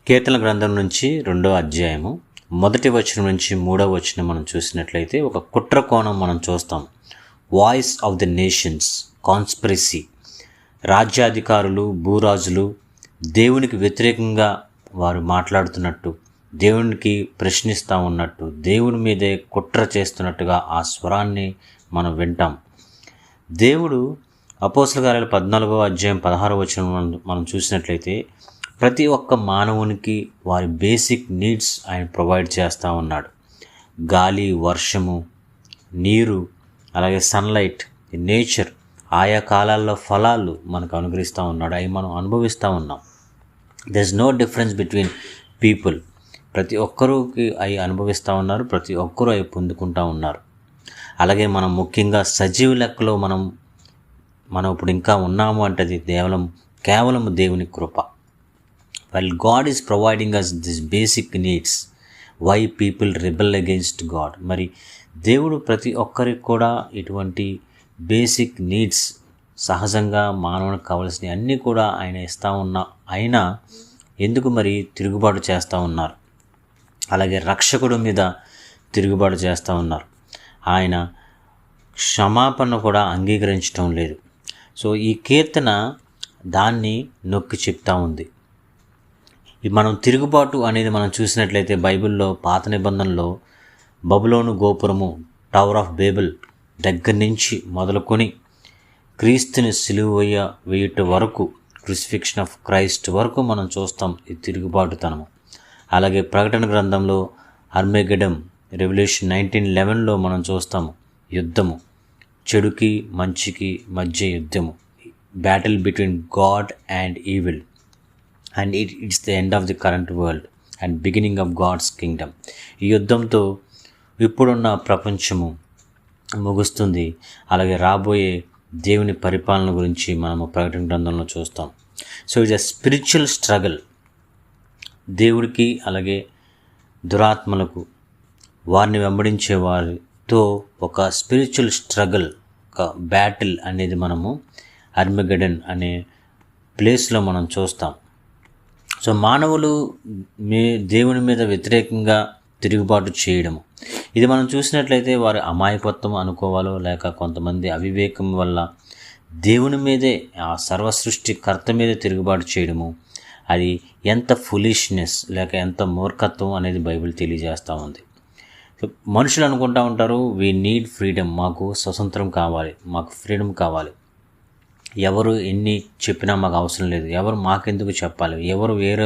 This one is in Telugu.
కీర్తన గ్రంథం నుంచి 2వ అధ్యాయము 1వ వచనం నుంచి 3వ వచనం మనం చూసినట్లయితే ఒక కుట్ర కోణం మనం చూస్తాం. Voice of the nations, conspiracy. రాజ్యాధికారులు, భూరాజులు దేవునికి వ్యతిరేకంగా వారు మాట్లాడుతున్నట్టు, దేవునికి ప్రశ్నిస్తూ ఉన్నట్టు, దేవుని మీదే కుట్ర చేస్తున్నట్టుగా ఆ స్వరాన్ని మనం వింటాం. దేవుడు అపోస్తలుల కార్యాలు 14వ అధ్యాయం 16వ వచనం మనం చూసినట్లయితే ప్రతి ఒక్క మానవునికి వారి బేసిక్ నీడ్స్ ఆయన ప్రొవైడ్ చేస్తూ ఉన్నాడు. గాలి, వర్షము, నీరు, అలాగే సన్లైట్, నేచర్, ఆయా కాలాల్లో ఫలాలు మనకు అనుగ్రహిస్తూ ఉన్నాడు. అవి మనం అనుభవిస్తూ ఉన్నాం. There is no difference between people. ప్రతి ఒక్కరికి అవి అనుభవిస్తూ ఉన్నారు, ప్రతి ఒక్కరూ అవి పొందుకుంటూ ఉన్నారు. అలాగే మనం ముఖ్యంగా సజీవ లెక్కలో మనం ఇప్పుడు ఇంకా ఉన్నాము అంటే అది కేవలం దేవుని కృప. While God is providing us these basic needs, why people rebel against God? మరి దేవుడు ప్రతి ఒక్కరికి కూడా ఇటువంటి బేసిక్ నీడ్స్ సహజంగా మానవునికి కావాల్సినవి అన్నీ కూడా ఆయన ఇస్తూ అయినా ఎందుకు మరి తిరుగుబాటు చేస్తూ ఉన్నారు? అలాగే రక్షకుడు మీద తిరుగుబాటు చేస్తూ ఉన్నారు. ఆయన క్షమాపణ కూడా అంగీకరించడం లేదు. సో ఈ కీర్తన దాన్ని నొక్కి చెప్తా ఉంది. మనం తిరుగుబాటు అనేది మనం చూసినట్లయితే బైబిల్లో పాత నిబంధనలో బబులోను గోపురము, టవర్ ఆఫ్ బేబుల్ దగ్గర నుంచి మొదలుకొని క్రీస్తుని సిలువ వేయుట వరకు, క్రూసిఫిక్షన్ ఆఫ్ క్రైస్ట్ వరకు మనం చూస్తాం ఈ తిరుగుబాటుతనము. అలాగే ప్రకటన గ్రంథంలో అర్మేగెడమ్, రెవల్యూషన్ 19:11లో మనం చూస్తాము యుద్ధము, చెడుకి మంచికి మధ్య యుద్ధము, battle between God and evil. And it's the end of the current world and beginning of God's kingdom. ఈ యుద్ధంతో ఇప్పుడున్న ప్రపంచము ముగుస్తుంది. అలాగే రాబోయే దేవుని పరిపాలన గురించి మనము ప్రకటన గ్రంథంలో చూస్తాం. So it's a spiritual struggle. దేవుడికి అలాగే దురాత్మలకు, వారిని వెంబడించే వారితో ఒక స్పిరిచువల్ స్ట్రగల్, ఒక బ్యాటిల్ అనేది మనము అర్మగెడన్ అనే ప్లేస్లో మనం చూస్తాం. సో మానవులు దేవుని మీద వ్యతిరేకంగా తిరుగుబాటు చేయడము, ఇది మనం చూసినట్లయితే వారి అమాయకత్వం అనుకోవాలో లేక కొంతమంది అవివేకం వల్ల దేవుని మీదే, ఆ సర్వసృష్టికర్త మీదే తిరుగుబాటు చేయడము, అది ఎంత ఫులిష్నెస్ లేక ఎంత మూర్ఖత్వం అనేది బైబిల్ తెలియజేస్తూ ఉంది. సో మనుషులు అనుకుంటూ ఉంటారు, వీ నీడ్ ఫ్రీడమ్, మాకు స్వతంత్రం కావాలి, మాకు ఫ్రీడమ్ కావాలి, ఎవరు ఎన్ని చెప్పినా మాకు అవసరం లేదు, ఎవరు మాకెందుకు చెప్పాలి, ఎవరు వేరే